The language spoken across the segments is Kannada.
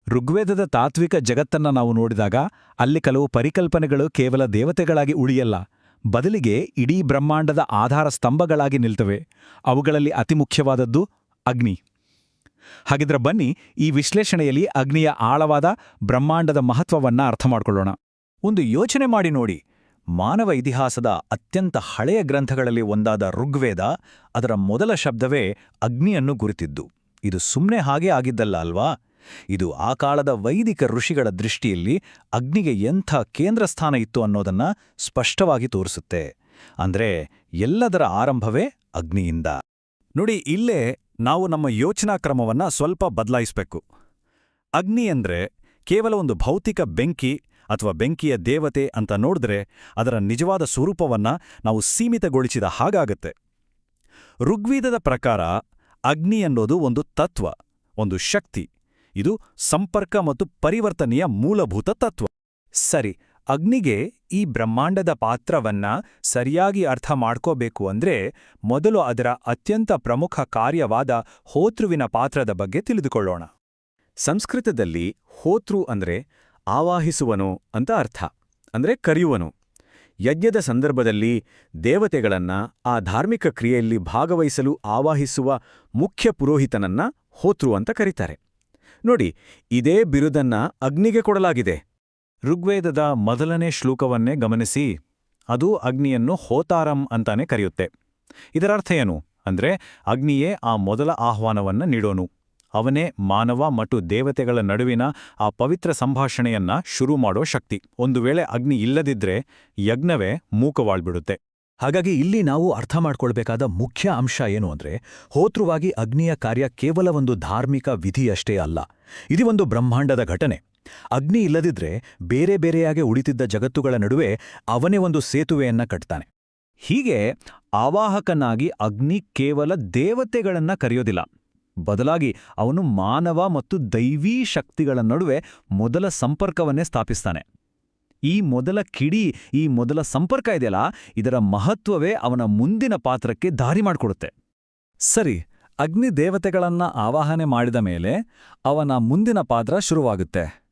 ಋಗ್ವೇದದ ತಾತ್ವಿಕ ಜಗತ್ತನ್ನ ನಾವು ನೋಡಿದಾಗ ಅಲ್ಲಿ ಕೆಲವು ಪರಿಕಲ್ಪನೆಗಳು ಕೇವಲ ದೇವತೆಗಳಾಗಿ ಉಳಿಯಲ್ಲ, ಬದಲಿಗೆ ಇಡೀ ಬ್ರಹ್ಮಾಂಡದ ಆಧಾರ ಸ್ತಂಭಗಳಾಗಿ ನಿಲ್ತವೆ. ಅವುಗಳಲ್ಲಿ ಅತಿ ಮುಖ್ಯವಾದದ್ದು ಅಗ್ನಿ. ಹಾಗಿದ್ರೆ ಬನ್ನಿ, ಈ ವಿಶ್ಲೇಷಣೆಯಲ್ಲಿ ಅಗ್ನಿಯ ಆಳವಾದ ಬ್ರಹ್ಮಾಂಡದ ಮಹತ್ವವನ್ನ ಅರ್ಥ ಮಾಡ್ಕೊಳ್ಳೋಣ. ಒಂದು ಯೋಚನೆ ಮಾಡಿ ನೋಡಿ, ಮಾನವ ಇತಿಹಾಸದ ಅತ್ಯಂತ ಹಳೆಯ ಗ್ರಂಥಗಳಲ್ಲಿ ಒಂದಾದ ಋಗ್ವೇದ, ಅದರ ಮೊದಲ ಶಬ್ದವೇ ಅಗ್ನಿಯನ್ನು ಗುರಿತಿದ್ದು. ಇದು ಸುಮ್ಮನೆ ಹಾಗೆ ಆಗಿದ್ದಲ್ಲ ಅಲ್ವಾ? ಇದು ಆ ಕಾಲದ ವೈದಿಕ ಋಷಿಗಳ ದೃಷ್ಟಿಯಲ್ಲಿ ಅಗ್ನಿಗೆ ಎಂಥ ಕೇಂದ್ರಸ್ಥಾನ ಇತ್ತು ಅನ್ನೋದನ್ನ ಸ್ಪಷ್ಟವಾಗಿ ತೋರಿಸುತ್ತೆ. ಅಂದ್ರೆ ಎಲ್ಲದರ ಆರಂಭವೇ ಅಗ್ನಿಯಿಂದ. ನೋಡಿ, ಇಲ್ಲೇ ನಾವು ನಮ್ಮ ಯೋಚನಾ ಕ್ರಮವನ್ನ ಸ್ವಲ್ಪ ಬದಲಾಯಿಸಬೇಕು. ಅಗ್ನಿ ಅಂದ್ರೆ ಕೇವಲ ಒಂದು ಭೌತಿಕ ಬೆಂಕಿ ಅಥವಾ ಬೆಂಕಿಯ ದೇವತೆ ಅಂತ ನೋಡಿದ್ರೆ ಅದರ ನಿಜವಾದ ಸ್ವರೂಪವನ್ನ ನಾವು ಸೀಮಿತಗೊಳಿಸಿದ ಹಾಗಾಗತ್ತೆ. ಋಗ್ವೇದದ ಪ್ರಕಾರ ಅಗ್ನಿ ಅನ್ನೋದು ಒಂದು ತತ್ವ, ಒಂದು ಶಕ್ತಿ. ಇದು ಸಂಪರ್ಕ ಮತ್ತು ಪರಿವರ್ತನೆಯ ಮೂಲಭೂತ ತತ್ವ. ಸರಿ, ಅಗ್ನಿಗೆ ಈ ಬ್ರಹ್ಮಾಂಡದ ಪಾತ್ರವನ್ನ ಸರಿಯಾಗಿ ಅರ್ಥ ಮಾಡ್ಕೋಬೇಕು ಅಂದ್ರೆ ಮೊದಲು ಅದರ ಅತ್ಯಂತ ಪ್ರಮುಖ ಕಾರ್ಯವಾದ ಹೋತೃವಿನ ಪಾತ್ರದ ಬಗ್ಗೆ ತಿಳಿದುಕೊಳ್ಳೋಣ. ಸಂಸ್ಕೃತದಲ್ಲಿ ಹೋತೃ ಅಂದ್ರೆ ಆವಾಹಿಸುವನು ಅಂತ ಅರ್ಥ, ಅಂದ್ರೆ ಕರೆಯುವನು. ಯಜ್ಞದ ಸಂದರ್ಭದಲ್ಲಿ ದೇವತೆಗಳನ್ನ ಆ ಧಾರ್ಮಿಕ ಕ್ರಿಯೆಯಲ್ಲಿ ಭಾಗವಹಿಸಲು ಆವಾಹಿಸುವ ಮುಖ್ಯ ಪುರೋಹಿತನನ್ನ ಹೋತೃ ಅಂತ ಕರೀತಾರೆ. ನೋಡಿ, ಇದೇ ಬಿರುದನ್ನ ಅಗ್ನಿಗೆ ಕೊಡಲಾಗಿದೆ. ಋಗ್ವೇದದ ಮೊದಲನೇ ಶ್ಲೋಕವನ್ನೇ ಗಮನಿಸಿ, ಅದು ಅಗ್ನಿಯನ್ನು ಹೋತಾರಂ ಅಂತಾನೆ ಕರೆಯುತ್ತೆ. ಇದರರ್ಥ ಏನು ಅಂದ್ರೆ, ಅಗ್ನಿಯೇ ಆ ಮೊದಲ ಆಹ್ವಾನವನ್ನ ನೀಡೋನು. ಅವನೇ ಮಾನವ ಮತ್ತು ದೇವತೆಗಳ ನಡುವಿನ ಆ ಪವಿತ್ರ ಸಂಭಾಷಣೆಯನ್ನ ಶುರು ಮಾಡೋ ಶಕ್ತಿ. ಒಂದು ವೇಳೆ ಅಗ್ನಿ ಇಲ್ಲದಿದ್ರೆ ಯಜ್ಞವೇ ಮೂಕವಾಳ್ಬಿಡುತ್ತೆ. ಹಾಗಾಗಿ ಇಲ್ಲಿ ನಾವು ಅರ್ಥ ಮಾಡ್ಕೊಳ್ಬೇಕಾದ ಮುಖ್ಯ ಅಂಶ ಏನು ಅಂದ್ರೆ, ಹೋತೃವಾಗಿ ಅಗ್ನಿಯ ಕಾರ್ಯ ಕೇವಲ ಒಂದು ಧಾರ್ಮಿಕ ವಿಧಿಯಷ್ಟೇ ಅಲ್ಲ, ಇದು ಒಂದು ಬ್ರಹ್ಮಾಂಡದ ಘಟನೆ. ಅಗ್ನಿ ಇಲ್ಲದಿದ್ರೆ ಬೇರೆ ಬೇರೆಯಾಗಿ ಉಳಿತಿದ್ದ ಜಗತ್ತುಗಳ ನಡುವೆ ಅವನೇ ಒಂದು ಸೇತುವೆಯನ್ನ ಕಟ್ತಾನೆ. ಹೀಗೆ ಆವಾಹಕನಾಗಿ ಅಗ್ನಿ ಕೇವಲ ದೇವತೆಗಳನ್ನ ಕರೆಯೋದಿಲ್ಲ, ಬದಲಾಗಿ ಅವನು ಮಾನವ ಮತ್ತು ದೈವೀ ಶಕ್ತಿಗಳ ನಡುವೆ ಮೊದಲ ಸಂಪರ್ಕವನ್ನೇ ಸ್ಥಾಪಿಸ್ತಾನೆ. ಈ ಮೊದಲ ಸಂಪರ್ಕ ಇದೆಯಲ್ಲ, ಇದರ ಮಹತ್ವವೇ ಅವನ ಮುಂದಿನ ಪಾತ್ರಕ್ಕೆ ದಾರಿ ಮಾಡಿಕೊಡುತ್ತೆ. ಸರಿ, ಅಗ್ನಿ ದೇವತೆಗಳನ್ನ ಆವಾಹನೆ ಮಾಡಿದ ಮೇಲೆ ಅವನ ಮುಂದಿನ ಪಾತ್ರ ಶುರುವಾಗುತ್ತೆ.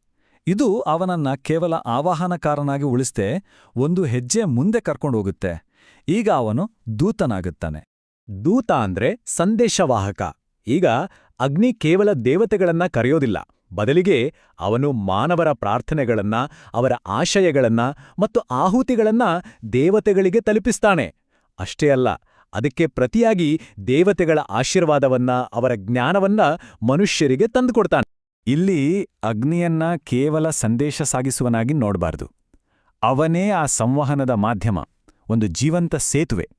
ಇದು ಅವನನ್ನ ಕೇವಲ ಆವಾಹನಕಾರನಾಗಿ ಉಳಿಸ್ದೆ ಒಂದು ಹೆಜ್ಜೆ ಮುಂದೆ ಕರ್ಕೊಂಡೋಗುತ್ತೆ. ಈಗ ಅವನು ದೂತನಾಗುತ್ತಾನೆ. ದೂತ ಅಂದ್ರೆ ಸಂದೇಶವಾಹಕ. ಈಗ ಅಗ್ನಿ ಕೇವಲ ದೇವತೆಗಳನ್ನ ಕರೆಯೋದಿಲ್ಲ, ಬದಲಿಗೆ ಅವನು ಮಾನವರ ಪ್ರಾರ್ಥನೆಗಳನ್ನ, ಅವರ ಆಶಯಗಳನ್ನ ಮತ್ತು ಆಹುತಿಗಳನ್ನ ದೇವತೆಗಳಿಗೆ ತಲುಪಿಸ್ತಾನೆ. ಅಷ್ಟೇ ಅಲ್ಲ, ಅದಕ್ಕೆ ಪ್ರತಿಯಾಗಿ ದೇವತೆಗಳ ಆಶೀರ್ವಾದವನ್ನ, ಅವರ ಜ್ಞಾನವನ್ನ ಮನುಷ್ಯರಿಗೆ ತಂದುಕೊಡ್ತಾನೆ. ಇಲ್ಲಿ ಅಗ್ನಿಯನ್ನ ಕೇವಲ ಸಂದೇಶ ಸಾಗಿಸುವನಾಗಿ ನೋಡಬಾರ್ದು. ಅವನೇ ಆ ಸಂವಹನದ ಮಾಧ್ಯಮ, ಒಂದು ಜೀವಂತ ಸೇತುವೆ.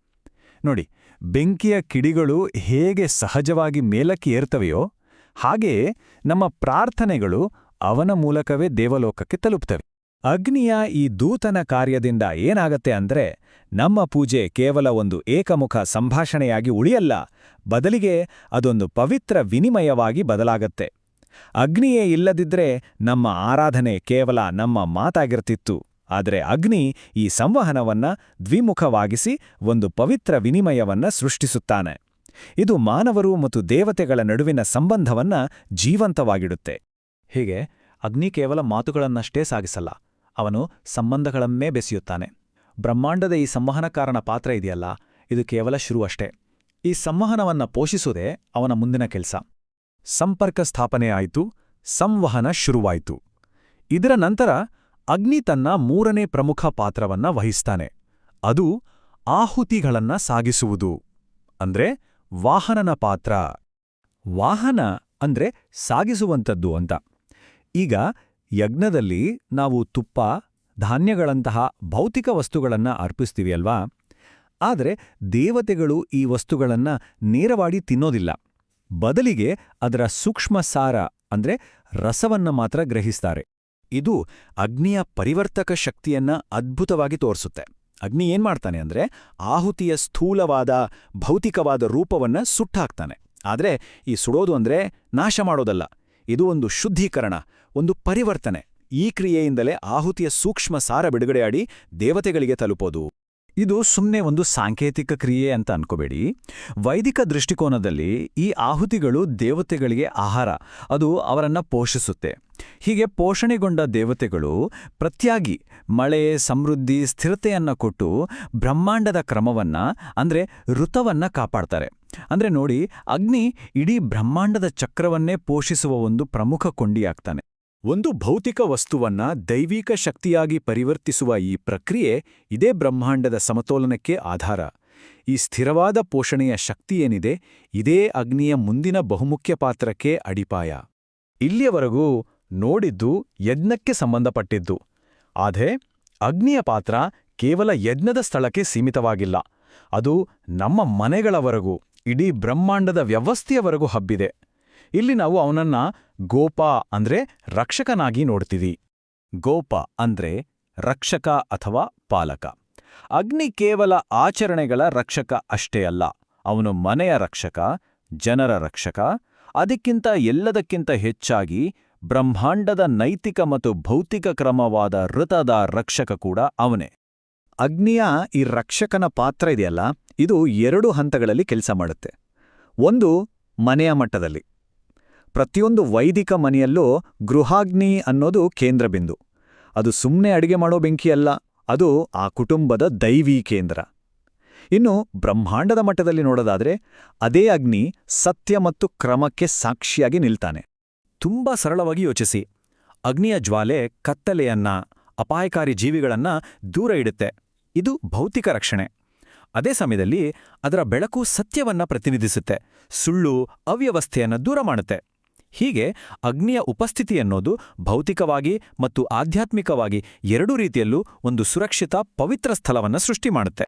ನೋಡಿ, ಬೆಂಕಿಯ ಕಿಡಿಗಳು ಹೇಗೆ ಸಹಜವಾಗಿ ಮೇಲಕ್ಕೆ ಏರ್ತವೆಯೋ ಹಾಗೆಯೇ ನಮ್ಮ ಪ್ರಾರ್ಥನೆಗಳು ಅವನ ಮೂಲಕವೇ ದೇವಲೋಕಕ್ಕೆ ತಲುಪ್ತವೆ. ಅಗ್ನಿಯ ಈ ದೂತನ ಕಾರ್ಯದಿಂದ ಏನಾಗತ್ತೆ ಅಂದ್ರೆ, ನಮ್ಮ ಪೂಜೆ ಕೇವಲ ಒಂದು ಏಕಮುಖ ಸಂಭಾಷಣೆಯಾಗಿ ಉಳಿಯಲ್ಲ, ಬದಲಿಗೆ ಅದೊಂದು ಪವಿತ್ರ ವಿನಿಮಯವಾಗಿ ಬದಲಾಗತ್ತೆ. ಅಗ್ನಿಯೇ ಇಲ್ಲದಿದ್ರೆ ನಮ್ಮ ಆರಾಧನೆ ಕೇವಲ ನಮ್ಮ ಮಾತಾಗಿರ್ತಿತ್ತು. ಆದರೆ ಅಗ್ನಿ ಈ ಸಂವಹನವನ್ನ ದ್ವಿಮುಖವಾಗಿಸಿ ಒಂದು ಪವಿತ್ರ ವಿನಿಮಯವನ್ನ ಸೃಷ್ಟಿಸುತ್ತಾನೆ. ಇದು ಮಾನವರು ಮತ್ತು ದೇವತೆಗಳ ನಡುವಿನ ಸಂಬಂಧವನ್ನ ಜೀವಂತವಾಗಿಡುತ್ತೆ. ಹೀಗೆ ಅಗ್ನಿ ಕೇವಲ ಮಾತುಗಳನ್ನಷ್ಟೇ ಸಾಗಿಸಲ್ಲ, ಅವನು ಸಂಬಂಧಗಳನ್ನೇ ಬೆಸೆಯುತ್ತಾನೆ. ಬ್ರಹ್ಮಾಂಡದ ಈ ಸಂವಹನಕಾರನ ಪಾತ್ರ ಇದೆಯಲ್ಲ, ಇದು ಕೇವಲ ಶುರು ಅಷ್ಟೇ. ಈ ಸಂವಹನವನ್ನ ಪೋಷಿಸುವುದೇ ಅವನ ಮುಂದಿನ ಕೆಲಸ. ಸಂಪರ್ಕ ಸ್ಥಾಪನೆ ಆಯಿತು, ಸಂವಹನ ಶುರುವಾಯಿತು. ಇದರ ನಂತರ ಅಗ್ನಿ ತನ್ನ ಮೂರನೇ ಪ್ರಮುಖ ಪಾತ್ರವನ್ನ ವಹಿಸ್ತಾನೆ. ಅದು ಆಹುತಿಗಳನ್ನ ಸಾಗಿಸುವುದು, ಅಂದ್ರೆ ವಾಹನನ ಪಾತ್ರ. ವಾಹನ ಅಂದ್ರೆ ಸಾಗಿಸುವಂಥದ್ದು ಅಂತ. ಈಗ ಯಜ್ಞದಲ್ಲಿ ನಾವು ತುಪ್ಪ, ಧಾನ್ಯಗಳಂತಹ ಭೌತಿಕ ವಸ್ತುಗಳನ್ನ ಅರ್ಪಿಸ್ತೀವಿ ಅಲ್ವಾ? ಆದರೆ ದೇವತೆಗಳು ಈ ವಸ್ತುಗಳನ್ನ ನೇರವಾಗಿ ತಿನ್ನೋದಿಲ್ಲ, ಬದಲಿಗೆ ಅದರ ಸೂಕ್ಷ್ಮ ಸಾರ ಅಂದ್ರೆ ರಸವನ್ನ ಮಾತ್ರ ಗ್ರಹಿಸ್ತಾರೆ. ಇದು ಅಗ್ನಿಯ ಪರಿವರ್ತಕ ಶಕ್ತಿಯನ್ನ ಅದ್ಭುತವಾಗಿ ತೋರಿಸುತ್ತೆ. ಅಗ್ನಿ ಏನ್ಮಾಡ್ತಾನೆ ಅಂದ್ರೆ, ಆಹುತಿಯ ಸ್ಥೂಲವಾದ ಭೌತಿಕವಾದ ರೂಪವನ್ನ ಸುಟ್ಟಾಕ್ತಾನೆ. ಆದರೆ ಈ ಸುಡೋದು ಅಂದ್ರೆ ನಾಶ ಮಾಡೋದಲ್ಲ, ಇದು ಒಂದು ಶುದ್ಧೀಕರಣ, ಒಂದು ಪರಿವರ್ತನೆ. ಈ ಕ್ರಿಯೆಯಿಂದಲೇ ಆಹುತಿಯ ಸೂಕ್ಷ್ಮ ಸಾರ ಬಿಡುಗಡೆಯಾಡಿ ದೇವತೆಗಳಿಗೆ ತಲುಪೋದು. ಇದು ಸುಮ್ಮನೆ ಒಂದು ಸಾಂಕೇತಿಕ ಕ್ರಿಯೆ ಅಂತ ಅನ್ಕೋಬೇಡಿ. ವೈದಿಕ ದೃಷ್ಟಿಕೋನದಲ್ಲಿ ಈ ಆಹುತಿಗಳು ದೇವತೆಗಳಿಗೆ ಆಹಾರ, ಅದು ಅವರನ್ನ ಪೋಷಿಸುತ್ತೆ. ಹೀಗೆ ಪೋಷಣೆಗೊಂಡ ದೇವತೆಗಳು ಪ್ರತ್ಯಾಗಿ ಮಳೆ, ಸಮೃದ್ಧಿ, ಸ್ಥಿರತೆಯನ್ನ ಕೊಟ್ಟು ಬ್ರಹ್ಮಾಂಡದ ಕ್ರಮವನ್ನ ಅಂದ್ರೆ ಋತವನ್ನ ಕಾಪಾಡ್ತಾರೆ. ಅಂದ್ರೆ ನೋಡಿ, ಅಗ್ನಿ ಇಡೀ ಬ್ರಹ್ಮಾಂಡದ ಚಕ್ರವನ್ನೇ ಪೋಷಿಸುವ ಒಂದು ಪ್ರಮುಖ ಕೊಂಡಿಯಾಗ್ತಾನೆ. ಒಂದು ಭೌತಿಕ ವಸ್ತುವನ್ನ ದೈವಿಕ ಶಕ್ತಿಯಾಗಿ ಪರಿವರ್ತಿಸುವ ಈ ಪ್ರಕ್ರಿಯೆ ಇದೇ ಬ್ರಹ್ಮಾಂಡದ ಸಮತೋಲನಕ್ಕೆ ಆಧಾರ. ಈ ಸ್ಥಿರವಾದ ಪೋಷಣೆಯ ಶಕ್ತಿಯೇನಿದೆ, ಇದೇ ಅಗ್ನಿಯ ಮುಂದಿನ ಬಹುಮುಖ್ಯ ಪಾತ್ರಕ್ಕೆ ಅಡಿಪಾಯ. ಇಲ್ಲಿಯವರೆಗೂ ನೋಡಿದ್ದು ಯಜ್ಞಕ್ಕೆ ಸಂಬಂಧಪಟ್ಟಿದ್ದು. ಆದರೆ ಅಗ್ನಿಯ ಪಾತ್ರ ಕೇವಲ ಯಜ್ಞದ ಸ್ಥಳಕ್ಕೆ ಸೀಮಿತವಾಗಿಲ್ಲ. ಅದು ನಮ್ಮ ಮನೆಗಳವರೆಗೂ, ಇಡೀ ಬ್ರಹ್ಮಾಂಡದ ವ್ಯವಸ್ಥೆಯವರೆಗೂ ಹಬ್ಬಿದೆ. ಇಲ್ಲಿ ನಾವು ಅವನನ್ನ ಗೋಪ ಅಂದ್ರೆ ರಕ್ಷಕನಾಗಿ ನೋಡ್ತೀವಿ. ಗೋಪ ಅಂದ್ರೆ ರಕ್ಷಕ ಅಥವಾ ಪಾಲಕ. ಅಗ್ನಿ ಕೇವಲ ಆಚರಣೆಗಳ ರಕ್ಷಕ ಅಷ್ಟೇ ಅಲ್ಲ, ಅವನು ಮನೆಯ ರಕ್ಷಕ, ಜನರ ರಕ್ಷಕ, ಅದಕ್ಕಿಂತ ಎಲ್ಲದಕ್ಕಿಂತ ಹೆಚ್ಚಾಗಿ ಬ್ರಹ್ಮಾಂಡದ ನೈತಿಕ ಮತ್ತು ಭೌತಿಕ ಕ್ರಮವಾದ ಋತದ ರಕ್ಷಕ ಕೂಡ ಅವನೇ. ಅಗ್ನಿಯ ಈ ರಕ್ಷಕನ ಪಾತ್ರ ಇದೆಯಲ್ಲ, ಇದು 2 ಹಂತಗಳಲ್ಲಿ ಕೆಲಸ ಮಾಡುತ್ತೆ. ಒಂದು, ಮನೆಯ ಮಟ್ಟದಲ್ಲಿ. ಪ್ರತಿಯೊಂದು ವೈದಿಕ ಮನೆಯಲ್ಲೂ ಗೃಹಾಗ್ನಿ ಅನ್ನೋದು ಕೇಂದ್ರಬಿಂದು. ಅದು ಸುಮ್ಮನೆ ಅಡಿಗೆ ಮಾಡೋ ಬೆಂಕಿಯಲ್ಲ, ಅದು ಆ ಕುಟುಂಬದ ದೈವೀ ಕೇಂದ್ರ. ಇನ್ನು ಬ್ರಹ್ಮಾಂಡದ ಮಟ್ಟದಲ್ಲಿ ನೋಡೋದಾದ್ರೆ ಅದೇ ಅಗ್ನಿ ಸತ್ಯ ಮತ್ತು ಕ್ರಮಕ್ಕೆ ಸಾಕ್ಷಿಯಾಗಿ ನಿಲ್ತಾನೆ. ತುಂಬಾ ಸರಳವಾಗಿ ಯೋಚಿಸಿ. ಅಗ್ನಿಯ ಜ್ವಾಲೆ ಕತ್ತಲೆಯನ್ನ, ಅಪಾಯಕಾರಿ ಜೀವಿಗಳನ್ನ ದೂರ ಇಡುತ್ತೆ. ಇದು ಭೌತಿಕ ರಕ್ಷಣೆ. ಅದೇ ಸಮಯದಲ್ಲಿ ಅದರ ಬೆಳಕು ಸತ್ಯವನ್ನ ಪ್ರತಿನಿಧಿಸುತ್ತೆ, ಸುಳ್ಳು, ಅವ್ಯವಸ್ಥೆಯನ್ನ ದೂರ ಮಾಡುತ್ತೆ. ಹೀಗೆ ಅಗ್ನಿಯ ಉಪಸ್ಥಿತಿ ಅನ್ನೋದು ಭೌತಿಕವಾಗಿ ಮತ್ತು ಆಧ್ಯಾತ್ಮಿಕವಾಗಿ 2 ರೀತಿಯಲ್ಲೂ ಒಂದು ಸುರಕ್ಷಿತ, ಪವಿತ್ರ ಸ್ಥಳವನ್ನ ಸೃಷ್ಟಿ ಮಾಡುತ್ತೆ.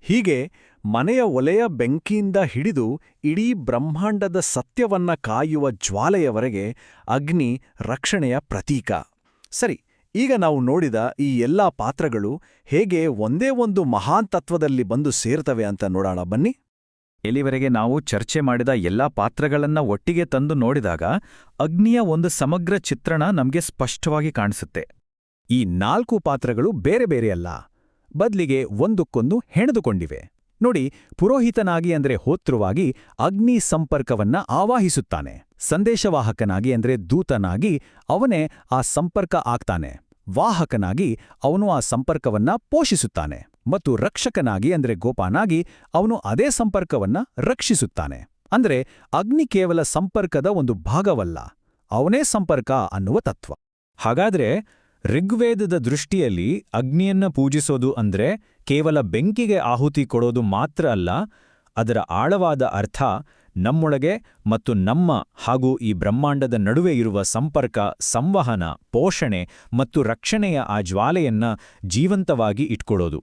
ಹೀಗೆ ಮನೆಯ ಒಲೆಯ ಬೆಂಕಿಯಿಂದ ಹಿಡಿದು ಇಡೀ ಬ್ರಹ್ಮಾಂಡದ ಸತ್ಯವನ್ನ ಕಾಯುವ ಜ್ವಾಲೆಯವರೆಗೆ ಅಗ್ನಿ ರಕ್ಷಣೆಯ ಪ್ರತೀಕ. ಸರಿ, ಈಗ ನಾವು ನೋಡಿದ ಈ ಎಲ್ಲಾ ಪಾತ್ರಗಳು ಹೇಗೆ ಒಂದೇ ಒಂದು ಮಹಾನ್ ತತ್ವದಲ್ಲಿ ಬಂದು ಸೇರ್ತವೆ ಅಂತ ನೋಡೋಣ ಬನ್ನಿ. ಇಲ್ಲಿವರೆಗೆ ನಾವು ಚರ್ಚೆ ಮಾಡಿದ ಎಲ್ಲಾ ಪಾತ್ರಗಳನ್ನ ಒಟ್ಟಿಗೆ ತಂದು ನೋಡಿದಾಗ ಅಗ್ನಿಯ ಒಂದು ಸಮಗ್ರ ಚಿತ್ರಣ ನಮ್ಗೆ ಸ್ಪಷ್ಟವಾಗಿ ಕಾಣಿಸುತ್ತೆ. ಈ 4 ಪಾತ್ರಗಳು ಬೇರೆ ಬೇರೆಯಲ್ಲ, ಬದ್ಲಿಗೆ ಒಂದಕ್ಕೊಂದು ಹೆಣೆದುಕೊಂಡಿವೆ. ನೋಡಿ, ಪುರೋಹಿತನಾಗಿ ಅಂದ್ರೆ ಹೋತೃವಾಗಿ ಅಗ್ನಿ ಸಂಪರ್ಕವನ್ನ ಆವಾಹಿಸುತ್ತಾನೆ. ಸಂದೇಶವಾಹಕನಾಗಿ ಅಂದ್ರೆ ದೂತನಾಗಿ ಅವನೇ ಆ ಸಂಪರ್ಕ ಆಗ್ತಾನೆ. ವಾಹಕನಾಗಿ ಅವನು ಆ ಸಂಪರ್ಕವನ್ನ ಪೋಷಿಸುತ್ತಾನೆ. ಮತ್ತು ರಕ್ಷಕನಾಗಿ ಅಂದ್ರೆ ಗೋಪಾನಾಗಿ ಅವನು ಅದೇ ಸಂಪರ್ಕವನ್ನ ರಕ್ಷಿಸುತ್ತಾನೆ. ಅಂದ್ರೆ ಅಗ್ನಿ ಕೇವಲ ಸಂಪರ್ಕದ ಒಂದು ಭಾಗವಲ್ಲ, ಅವನೇ ಸಂಪರ್ಕ ಅನ್ನುವ ತತ್ವ. ಹಾಗಾದ್ರೆ ಋಗ್ವೇದದ ದೃಷ್ಟಿಯಲ್ಲಿ ಅಗ್ನಿಯನ್ನ ಪೂಜಿಸೋದು ಅಂದ್ರೆ ಕೇವಲ ಬೆಂಕಿಗೆ ಆಹುತಿ ಕೊಡೋದು ಮಾತ್ರ ಅಲ್ಲ, ಅದರ ಆಳವಾದ ಅರ್ಥ ನಮ್ಮೊಳಗೆ ಮತ್ತು ನಮ್ಮ ಹಾಗೂ ಈ ಬ್ರಹ್ಮಾಂಡದ ನಡುವೆ ಇರುವ ಸಂಪರ್ಕ, ಸಂವಹನ, ಪೋಷಣೆ ಮತ್ತು ರಕ್ಷಣೆಯ ಆ ಜ್ವಾಲೆಯನ್ನ ಜೀವಂತವಾಗಿ ಇಟ್ಕೊಳ್ಳೋದು.